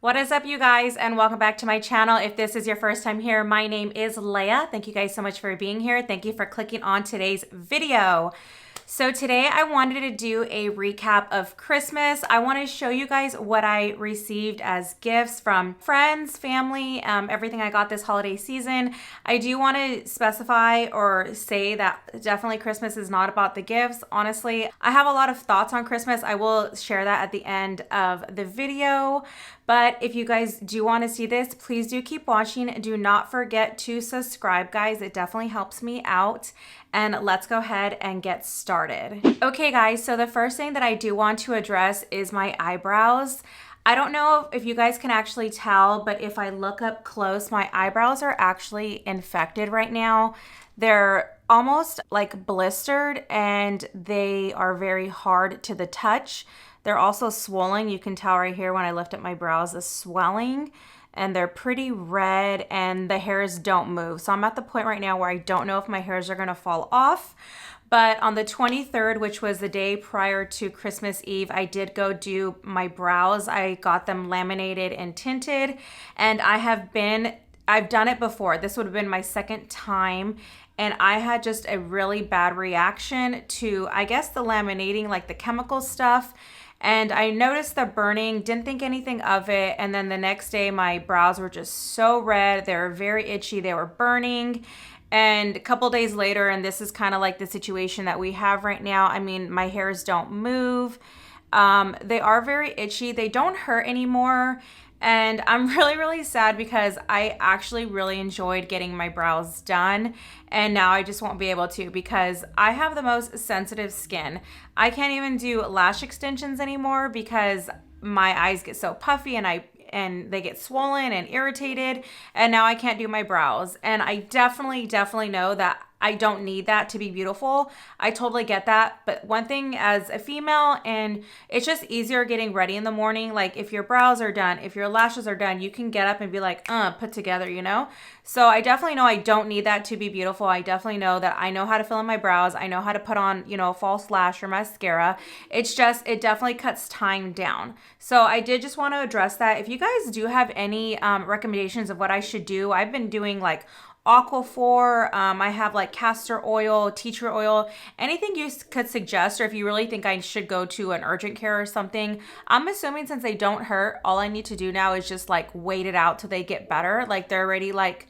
What is up, you guys, and welcome back to my channel. If this is your first time here, my name is Leia. Thank you guys so much for being here. Thank you for clicking on today's video. So today I wanted to do a recap of Christmas. I want to show you guys what I received as gifts from friends, family, everything I got this holiday season. I do want to specify or say that definitely Christmas is not about the gifts. Honestly, I have a lot of thoughts on Christmas. I will share that at the end of the video. But if you guys do want to see this, please do keep watching. Do not forget to subscribe, guys. It definitely helps me out. And let's go ahead and get started. Okay, guys, so the first thing that I do want to address is my eyebrows. I don't know if you guys can actually tell, but if I look up close, my eyebrows are actually infected right now. They're almost like blistered and they are very hard to the touch. They're also swollen. You can tell right here when I lift up my brows, the swelling, and they're pretty red and the hairs don't move. So I'm at the point right now where I don't know if my hairs are gonna fall off. But on the 23rd, which was the day prior to Christmas Eve, I did go do my brows. I got them laminated and tinted, and I've done it before. This would have been my second time. And I had just a really bad reaction to, I guess, the laminating, like the chemical stuff. And I noticed the burning, didn't think anything of it. And then the next day, my brows were just so red. They were very itchy. They were burning. And a couple days later, and this is kind of like the situation that we have right now. I mean, my hairs don't move. They are very itchy. They don't hurt anymore. And I'm really, really sad because I actually really enjoyed getting my brows done. And now I just won't be able to because I have the most sensitive skin. I can't even do lash extensions anymore because my eyes get so puffy and they get swollen and irritated. And now I can't do my brows. And I definitely know that I don't need that to be beautiful. I totally get that. But one thing as a female, and it's just easier getting ready in the morning. Like if your brows are done, if your lashes are done, you can get up and be like, put together, you know? So I definitely know I don't need that to be beautiful. I definitely know that I know how to fill in my brows. I know how to put on, a false lash or mascara. It's just, it definitely cuts time down. So I did just want to address that. If you guys do have any recommendations of what I should do, I've been doing like Aquaphor, I have like castor oil, tea tree oil, anything you could suggest, or if you really think I should go to an urgent care or something. I'm assuming since they don't hurt, all I need to do now is just like wait it out till they get better. Like they're already like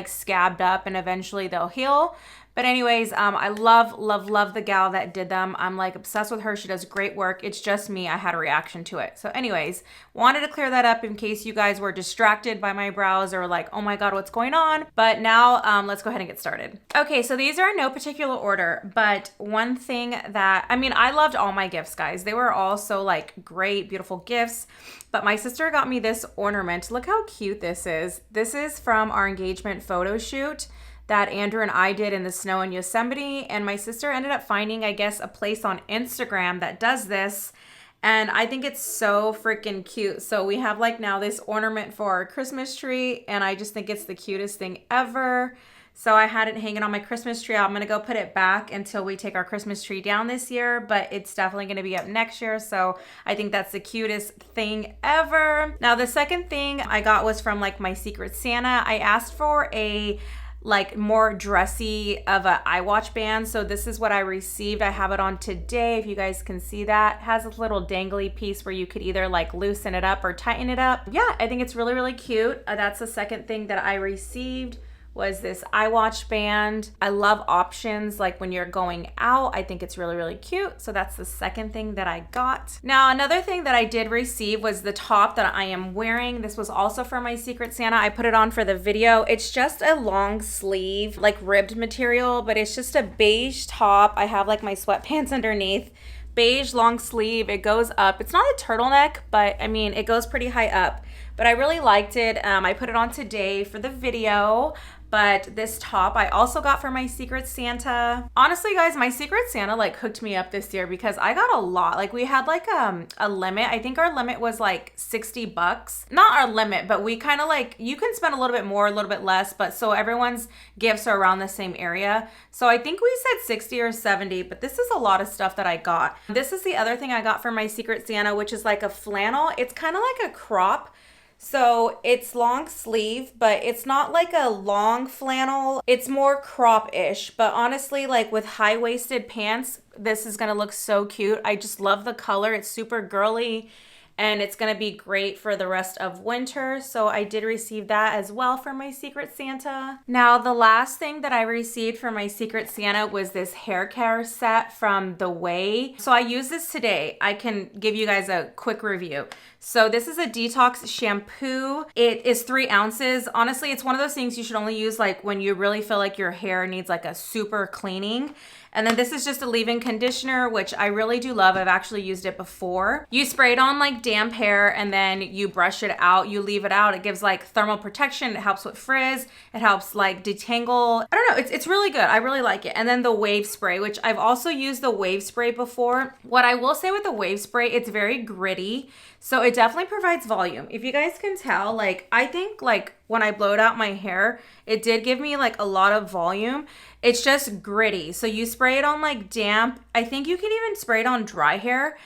scabbed up and eventually they'll heal. But anyways, I love the gal that did them. I'm like obsessed with her. She does great work. It's just me. I had a reaction to it. So anyways, wanted to clear that up in case you guys were distracted by my brows or like, oh my God, what's going on? But now let's go ahead and get started. Okay, so these are in no particular order, but one thing that, I loved all my gifts, guys. They were all so like great, beautiful gifts. But my sister got me this ornament. Look how cute this is. This is from our engagement photo shoot that Andrew and I did in the snow in Yosemite. And my sister ended up finding, I guess, a place on Instagram that does this. And I think it's so freaking cute. So we have like now this ornament for our Christmas tree. And I just think it's the cutest thing ever. So I had it hanging on my Christmas tree. I'm going to go put it back until we take our Christmas tree down this year. But it's definitely going to be up next year. So I think that's the cutest thing ever. Now, the second thing I got was from like my Secret Santa. I asked for a like more dressy of a iWatch band. So this is what I received. I have it on today. If you guys can see that, it has this little dangly piece where you could either like loosen it up or tighten it up. Yeah, I think it's really, really cute. That's the second thing that I received was this iWatch band. I love options like when you're going out. I think it's really, really cute. So that's the second thing that I got. Now, another thing that I did receive was the top that I am wearing. This was also from my Secret Santa. I put it on for the video. It's just a long sleeve, like ribbed material, but it's just a beige top. I have like my sweatpants underneath. Beige long sleeve. It goes up. It's not a turtleneck, but it goes pretty high up. But I really liked it. I put it on today for the video. But this top I also got from my Secret Santa. Honestly, guys, my Secret Santa like hooked me up this year because I got a lot. Like we had like a limit. I think our limit was like $60. Not our limit, but we kind of like, you can spend a little bit more, a little bit less, but so everyone's gifts are around the same area. So I think we said 60 or 70, but this is a lot of stuff that I got. This is the other thing I got from my Secret Santa, which is like a flannel. It's kind of like a crop. So it's long sleeve, but it's not like a long flannel. It's more crop-ish, but honestly, like with high-waisted pants, this is gonna look so cute. I just love the color. It's super girly and it's gonna be great for the rest of winter. So I did receive that as well for my Secret Santa. Now, the last thing that I received for my Secret Santa was this hair care set from The Way. So I used this today. I can give you guys a quick review. So this is a detox shampoo. It is 3 ounces. Honestly, it's one of those things you should only use like when you really feel like your hair needs like a super cleaning. And then this is just a leave-in conditioner, which I really do love. I've actually used it before. You spray it on like damp hair and then you brush it out. You leave it out. It gives like thermal protection. It helps with frizz. It helps like detangle. I don't know. It's really good. I really like it. And then the wave spray, which I've also used the wave spray before. What I will say with the wave spray, it's very gritty. So it definitely provides volume. If you guys can tell, like I think like when I blowed out my hair, it did give me like a lot of volume. It's just gritty. So you spray it on like damp. I think you can even spray it on dry hair,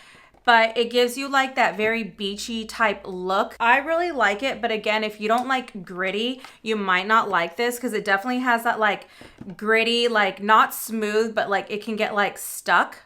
but it gives you like that very beachy type look. I really like it, but again, if you don't like gritty, you might not like this because it definitely has that like gritty, like not smooth, but like it can get like stuck.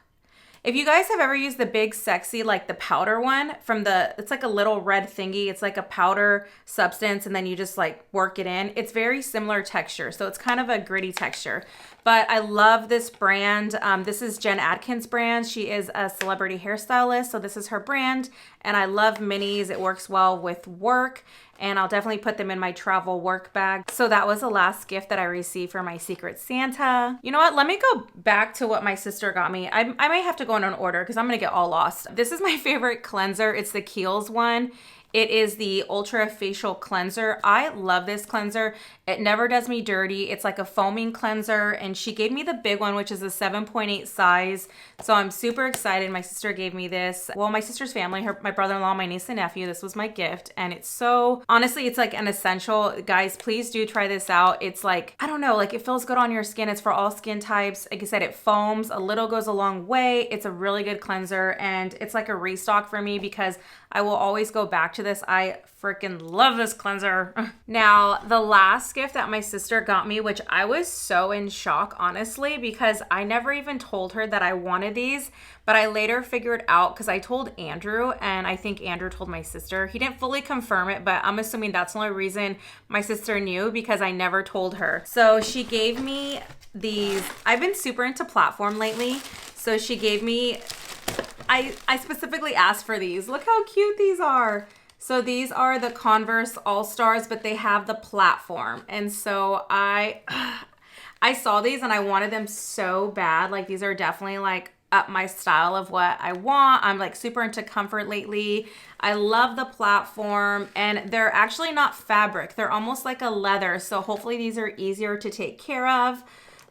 If you guys have ever used the Big Sexy, like the powder one from it's like a little red thingy. It's like a powder substance and then you just like work it in. It's very similar texture. So it's kind of a gritty texture, but I love this brand. This is Jen Atkins' brand. She is a celebrity hairstylist. So this is her brand and I love minis. It works well with work and I'll definitely put them in my travel work bag. So that was the last gift that I received for my Secret Santa. You know what? Let me go back to what my sister got me. I might have to go in an order because I'm gonna get all lost. This is my favorite cleanser. It's the Kiehl's one. It is the Ultra Facial Cleanser. I love this cleanser. It never does me dirty. It's like a foaming cleanser and she gave me the big one, which is a 7.8 size. So I'm super excited. My sister gave me this. Well, my sister's family, my brother-in-law, my niece and nephew, this was my gift. And it's so, honestly, it's like an essential. Guys, please do try this out. It's like, I don't know, like it feels good on your skin. It's for all skin types. Like I said, it foams. A little goes a long way. It's a really good cleanser and it's like a restock for me because I will always go back to this. I freaking love this cleanser. Now, the last gift that my sister got me, which I was so in shock, honestly, because I never even told her that I wanted these, but I later figured out because I told Andrew and I think Andrew told my sister. He didn't fully confirm it, but I'm assuming that's the only reason my sister knew because I never told her. So she gave me these. I've been super into platform lately. So she gave me, I specifically asked for these. Look how cute these are. So these are the Converse All-Stars, but they have the platform. And so I saw these and I wanted them so bad. Like these are definitely like up my style of what I want. I'm like super into comfort lately. I love the platform and they're actually not fabric. They're almost like a leather. So hopefully these are easier to take care of.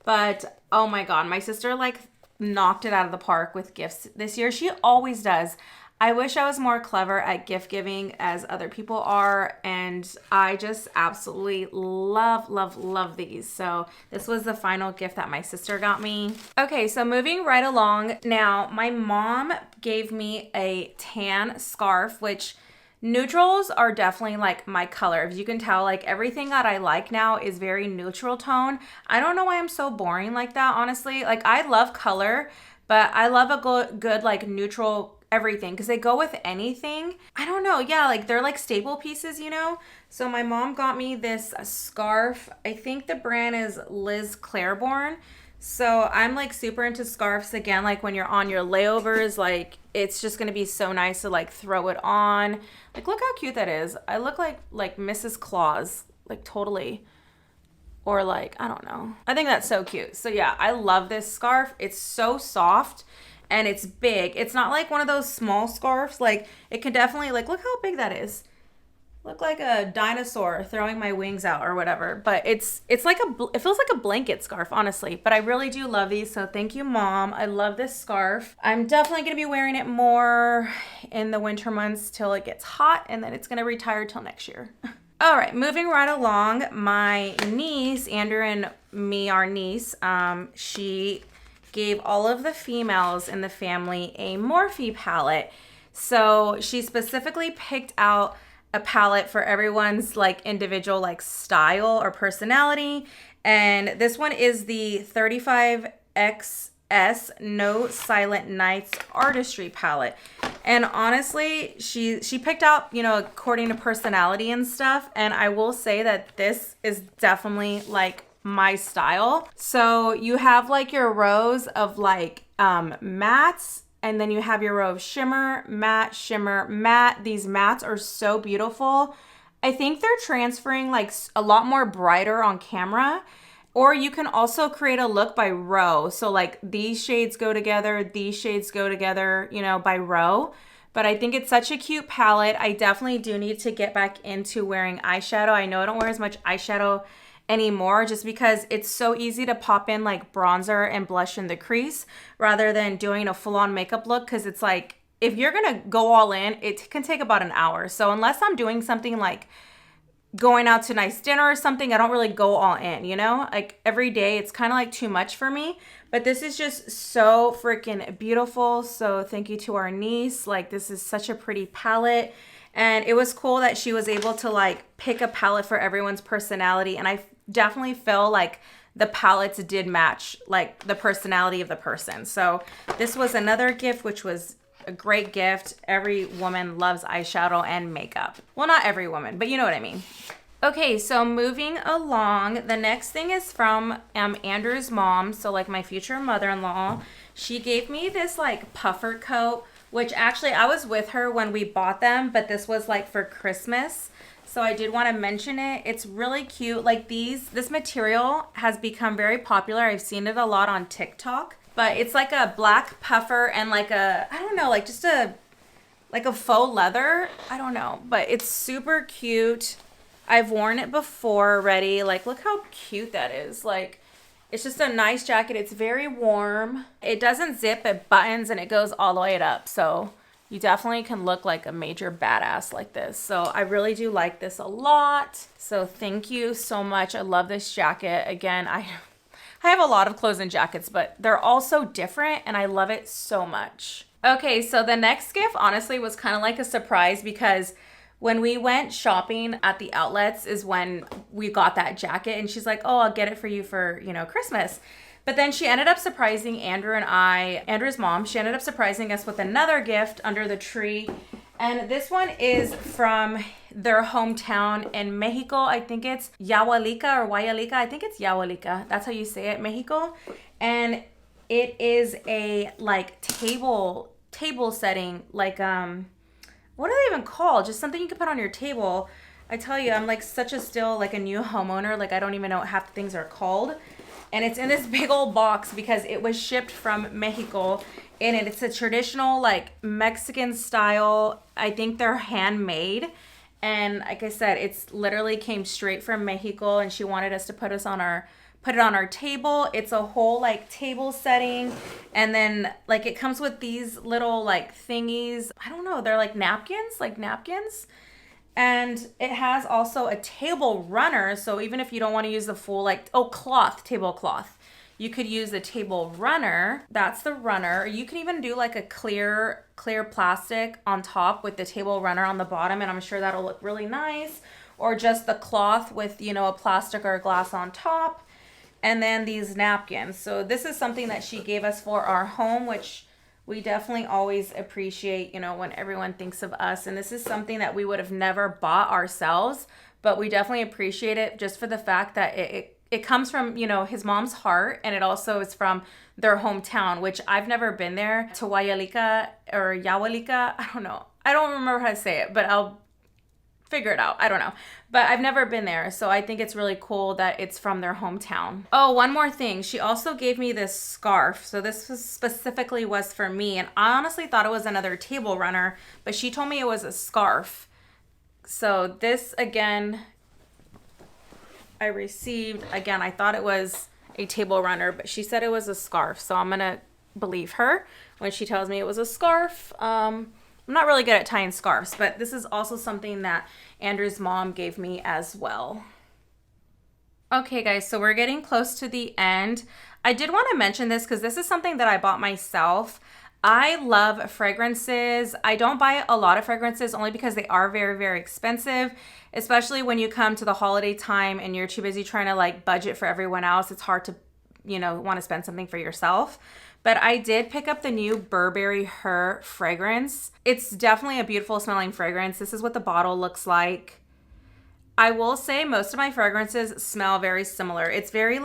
But oh my God, my sister like knocked it out of the park with gifts this year. She always does. I wish I was more clever at gift giving as other people are, and I just absolutely love, love, love these. So this was the final gift that my sister got me. Okay, so moving right along. Now, my mom gave me a tan scarf, which neutrals are definitely like my color. As you can tell, like everything that I like now is very neutral tone. I don't know why I'm so boring like that, honestly. Like I love color, but I love a good like neutral everything because they go with anything. I don't know. Yeah, like they're like staple pieces, you know? So my mom got me this scarf. I think the brand is Liz Claiborne. So I'm like super into scarves again, like when you're on your layovers, like it's just gonna be so nice to like throw it on. Like look how cute that is. I look like Mrs. Claus, like totally. Or like, I don't know. I think that's so cute. So yeah, I love this scarf. It's so soft and it's big. It's not like one of those small scarves. Like it can definitely like, look how big that is. Look like a dinosaur throwing my wings out or whatever. But it's like it feels like a blanket scarf, honestly. But I really do love these. So thank you, Mom. I love this scarf. I'm definitely going to be wearing it more in the winter months till it gets hot. And then it's going to retire till next year. All right, moving right along. My niece, Andrew and me, our niece, she gave all of the females in the family a Morphe palette. So she specifically picked out a palette for everyone's like individual like style or personality. And this one is the 35XS No Silent Nights Artistry palette. And honestly, she picked out, you know, according to personality and stuff. And I will say that this is definitely like my style. So you have like your rows of like mattes, and then you have your row of shimmer, matte. These mattes are so beautiful. I think they're transferring like a lot more brighter on camera. Or you can also create a look by row. So like these shades go together, these shades go together, you know, by row. But I think it's such a cute palette. I definitely do need to get back into wearing eyeshadow. I know I don't wear as much eyeshadow anymore just because it's so easy to pop in like bronzer and blush in the crease rather than doing a full-on makeup look, because it's like if you're gonna go all in, it can take about an hour. So unless I'm doing something like going out to nice dinner or something, I don't really go all in, you know? Like every day it's kind of like too much for me, but this is just so freaking beautiful. So thank you to our niece. Like this is such a pretty palette. And it was cool that she was able to like pick a palette for everyone's personality. And I definitely feel like the palettes did match like the personality of the person. So this was another gift, which was a great gift. Every woman loves eyeshadow and makeup. Well, not every woman, but you know what I mean. Okay, so moving along, the next thing is from Andrew's mom. So like my future mother-in-law, she gave me this like puffer coat, which actually I was with her when we bought them, but this was like for Christmas. So I did want to mention it. It's really cute. Like this material has become very popular. I've seen it a lot on TikTok, but it's like a black puffer and like a, I don't know, like just like a faux leather. I don't know, but it's super cute. I've worn it before already. Like, look how cute that is. Like, it's just a nice jacket. It's very warm. It doesn't zip, it buttons, and it goes all the way up. So you definitely can look like a major badass like this. So I really do like this a lot. So thank you so much. I love this jacket. Again, I have a lot of clothes and jackets, but they're all so different and I love it so much. Okay, so the next gift honestly was kind of like a surprise because when we went shopping at the outlets is when we got that jacket, and she's like, oh, I'll get it for you for, you know, Christmas. But then she ended up surprising Andrew and I, Andrew's mom, she ended up surprising us with another gift under the tree. And this one is from their hometown in Mexico. I think it's Yahualica or Guayalica. I think it's Yahualica. That's how you say it, Mexico. And it is a like table setting, like what are they even called? Just something you can put on your table. I tell you, I'm like such a still like a new homeowner. Like I don't even know what half the things are called. And it's in this big old box because it was shipped from Mexico. And it's a traditional like Mexican style. I think they're handmade. And like I said, it's literally came straight from Mexico, and she wanted us to put it on our table. It's a whole like table setting. And then like it comes with these little like thingies. I don't know, they're like napkins. And it has also a table runner. So even if you don't want to use the full like, tablecloth, you could use the table runner. That's the runner. You can even do like a clear plastic on top with the table runner on the bottom. And I'm sure that'll look really nice. Or just the cloth with, you know, a plastic or a glass on top. And then these napkins. So this is something that she gave us for our home, which we definitely always appreciate, you know, when everyone thinks of us. And this is something that we would have never bought ourselves, but we definitely appreciate it just for the fact that it comes from, you know, his mom's heart, and it also is from their hometown, which I've never been there, to Guayalica or Yahualica. I don't know. I don't remember how to say it, but I'll figure it out. I don't know. But I've never been there, so I think it's really cool that it's from their hometown. Oh, one more thing. She also gave me this scarf. So this specifically was for me, and I honestly thought it was another table runner, but she told me it was a scarf. So this, again, I received. Again, I thought it was a table runner, but she said it was a scarf. So I'm going to believe her when she tells me it was a scarf. I'm not really good at tying scarves, but this is also something that Andrew's mom gave me as well. Okay, guys, so we're getting close to the end. I did want to mention this because this is something that I bought myself. I love fragrances. I don't buy a lot of fragrances only because they are very, very expensive, especially when you come to the holiday time and you're too busy trying to like budget for everyone else. It's hard to, want to spend something for yourself. But I did pick up the new Burberry Her fragrance. It's definitely a beautiful smelling fragrance. This is what the bottle looks like. I will say most of my fragrances smell very similar. It's very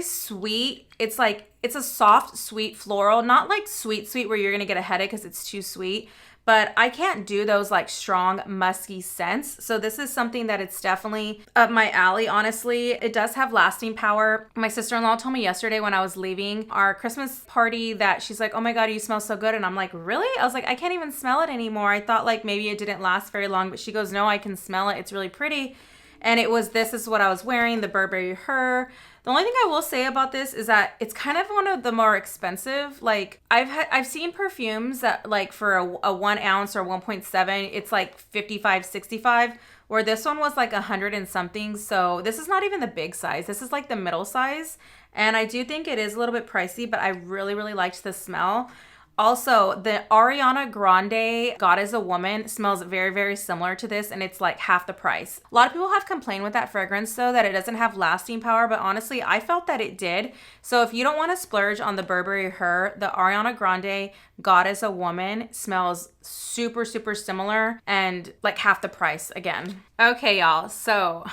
sweet. It's a soft, sweet floral, not like sweet where you're going to get a headache because it's too sweet. But I can't do those like strong, musky scents. So this is something that it's definitely up my alley, honestly. It does have lasting power. My sister-in-law told me yesterday when I was leaving our Christmas party that she's like, oh my God, you smell so good. And I'm like, really? I was like, I can't even smell it anymore. I thought like maybe it didn't last very long, but she goes, no, I can smell it. It's really pretty. And this is what I was wearing, the Burberry Her. The only thing I will say about this is that it's kind of one of the more expensive. Like I've seen perfumes that like for a 1 ounce or 1.7, it's like 55, 65, where this one was like 100 and something. So this is not even the big size. This is like the middle size. And I do think it is a little bit pricey, but I really, really liked the smell. Also, the Ariana Grande God is a Woman smells very, very similar to this, and it's like half the price. A lot of people have complained with that fragrance though that it doesn't have lasting power, but honestly, I felt that it did. So if you don't want to splurge on the Burberry Her, the Ariana Grande God is a Woman smells super, super similar and like half the price again. Okay, y'all, so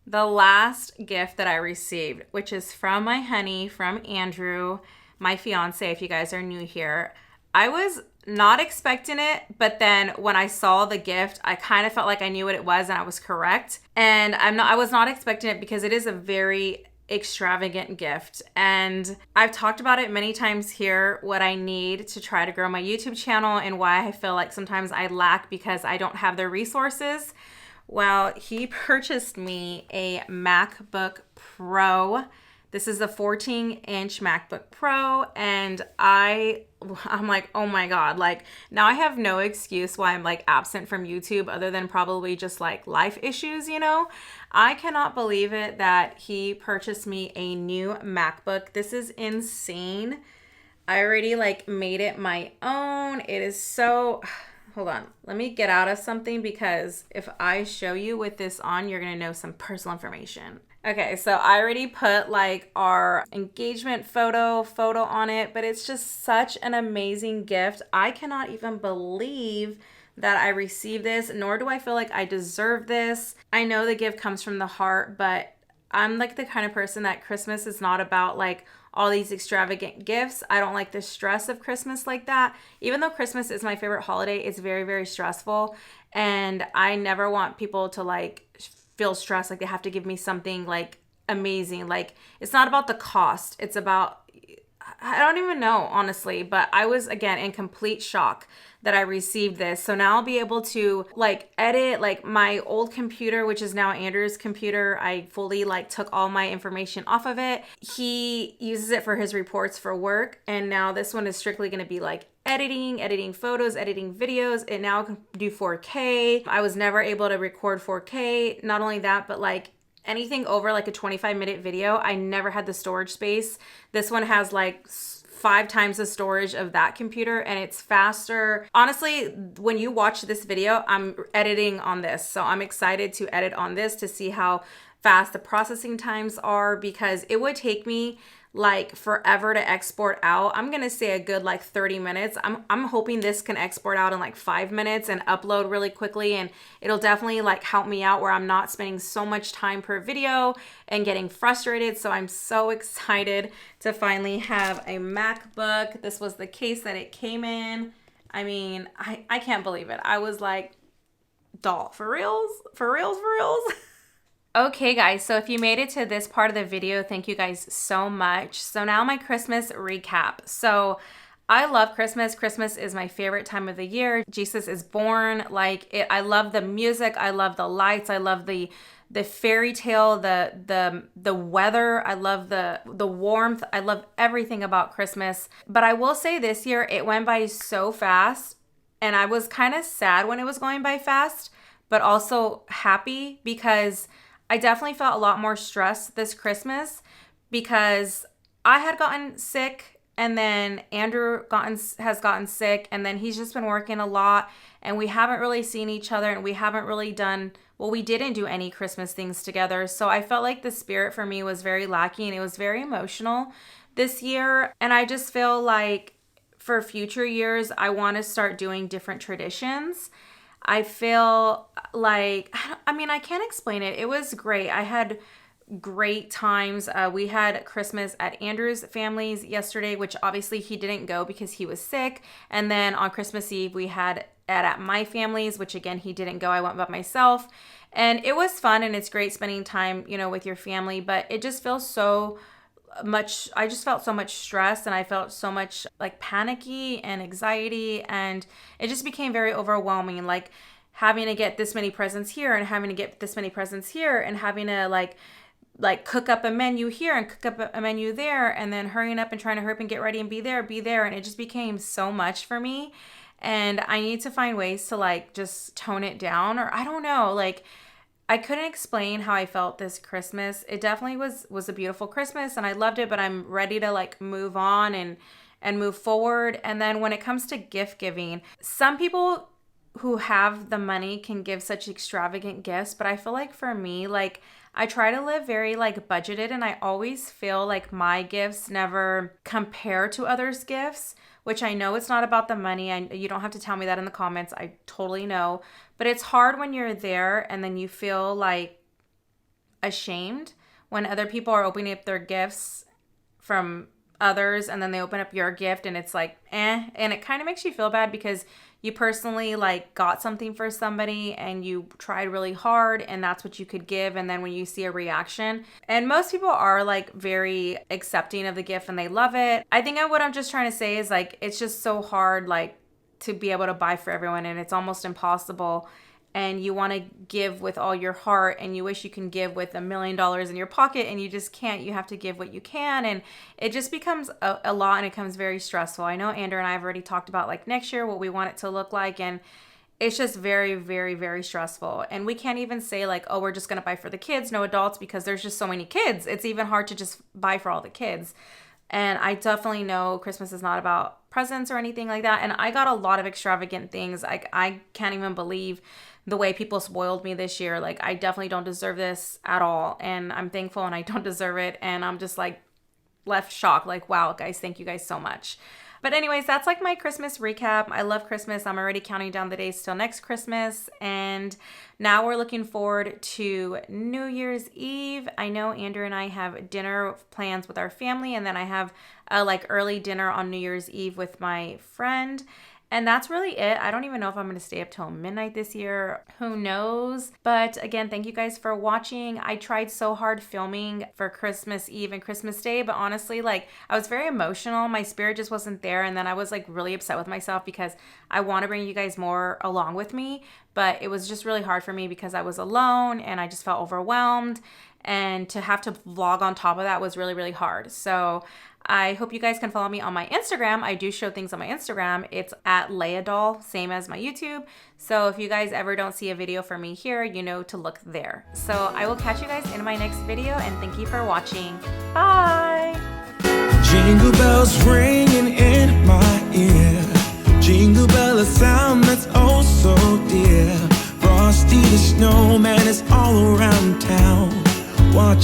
the last gift that I received, which is from my honey, from Andrew, my fiance, if you guys are new here. I was not expecting it, but then when I saw the gift, I kind of felt like I knew what it was and I was correct. And I was not expecting it because it is a very extravagant gift. And I've talked about it many times here, what I need to try to grow my YouTube channel and why I feel like sometimes I lack because I don't have the resources. Well, he purchased me a MacBook Pro. This is a 14-inch MacBook Pro, and I'm like, oh my God, like now I have no excuse why I'm like absent from YouTube other than probably just like life issues, I cannot believe it that he purchased me a new MacBook. This is insane. I already like made it my own. It is so... Hold on, let me get out of something because if I show you with this on, you're gonna know some personal information. Okay, so I already put like our engagement photo on it, but it's just such an amazing gift. I cannot even believe that I received this, nor do I feel like I deserve this. I know the gift comes from the heart, but I'm like the kind of person that Christmas is not about like all these extravagant gifts. I don't like the stress of Christmas like that. Even though Christmas is my favorite holiday, it's very, very stressful. And I never want people to like feel stressed, like they have to give me something like amazing. Like it's not about the cost. It's about, I don't even know, honestly, but I was again in complete shock that I received this. So now I'll be able to like edit like my old computer, which is now Andrew's computer. I fully like took all my information off of it. He uses it for his reports for work. And now this one is strictly going to be like editing photos, editing videos. It now can do 4K. I was never able to record 4K. Not only that, but like anything over like a 25-minute video, I never had the storage space. This one has like 5 times the storage of that computer and it's faster. Honestly, when you watch this video, I'm editing on this. So I'm excited to edit on this to see how fast the processing times are because it would take me like forever to export out. I'm gonna say a good like 30 minutes. I'm hoping this can export out in like 5 minutes and upload really quickly, and it'll definitely like help me out where I'm not spending so much time per video and getting frustrated. So I'm so excited to finally have a MacBook. This was the case that it came in. I mean, I can't believe it. I was like, doll, for reals? For reals, for reals? Okay guys, so if you made it to this part of the video, thank you guys so much. So now my Christmas recap. So I love Christmas. Christmas is my favorite time of the year. Jesus is born. Like it, I love the music. I love the lights. I love the fairy tale, the weather. I love the warmth. I love everything about Christmas. But I will say this year, it went by so fast and I was kind of sad when it was going by fast, but also happy because I definitely felt a lot more stress this Christmas because I had gotten sick And then Andrew has gotten sick, and then he's just been working a lot, and we haven't really seen each other, and we haven't really done, well, we didn't do any Christmas things together. So I felt like the spirit for me was very lacking. It was very emotional this year. And I just feel like for future years, I want to start doing different traditions. I feel like, I mean, I can't explain it. It was great. I had great times. We had Christmas at Andrew's family's yesterday, which obviously he didn't go because he was sick. And then on Christmas Eve, we had at my family's, which again, he didn't go. I went by myself. And it was fun, and it's great spending time, you know, with your family, but it just feels so much, I just felt so much stress, and I felt so much like panicky and anxiety, and it just became very overwhelming, like having to get this many presents here and having to get this many presents here and having to like cook up a menu here and cook up a menu there, and then hurrying up and trying to hurry up and get ready and be there. And it just became so much for me. And I need to find ways to like just tone it down, or I don't know, like I couldn't explain how I felt this Christmas. It definitely was a beautiful Christmas, and I loved it, but I'm ready to like move on and move forward. And then when it comes to gift giving, some people who have the money can give such extravagant gifts, but I feel like for me, like I try to live very like budgeted, and I always feel like my gifts never compare to others' gifts, which I know it's not about the money. You don't have to tell me that in the comments. I totally know. But it's hard when you're there and then you feel like ashamed when other people are opening up their gifts from others, and then they open up your gift and it's like, eh. And it kind of makes you feel bad because you personally like got something for somebody and you tried really hard and that's what you could give. And then when you see a reaction, and most people are like very accepting of the gift and they love it. I think what I'm just trying to say is like, it's just so hard like to be able to buy for everyone, and it's almost impossible. And you want to give with all your heart, and you wish you can give with $1 million in your pocket, and you just can't. You have to give what you can, and it just becomes a lot, and it becomes very stressful. I know Andrew and I have already talked about like next year what we want it to look like, and it's just very, very, very stressful. And we can't even say like, oh, we're just going to buy for the kids, no adults, because there's just so many kids. It's even hard to just buy for all the kids. And I definitely know Christmas is not about presents or anything like that. And I got a lot of extravagant things. I can't even believe the way people spoiled me this year. Like, I definitely don't deserve this at all. And I'm thankful, and I don't deserve it. And I'm just like left shocked. Like, wow, guys, thank you guys so much. But anyways, that's like my Christmas recap. I love Christmas. I'm already counting down the days till next Christmas. And now we're looking forward to New Year's Eve. I know Andrew and I have dinner plans with our family. And then I have a like early dinner on New Year's Eve with my friend. And that's really it. I don't even know if I'm going to stay up till midnight this year. Who knows? But again, thank you guys for watching. I tried so hard filming for Christmas Eve and Christmas Day, but honestly, like I was very emotional. My spirit just wasn't there. And then I was like really upset with myself because I want to bring you guys more along with me. But it was just really hard for me because I was alone and I just felt overwhelmed. And to have to vlog on top of that was really, really hard. So I hope you guys can follow me on my Instagram. I do show things on my Instagram. It's at layyahdoll, same as my YouTube. So if you guys ever don't see a video from me here, you know to look there. So I will catch you guys in my next video, and thank you for watching. Bye! Jingle bells ringing in my ear. Jingle bell, a sound that's oh so dear. Frosty the snowman is all around town. Watch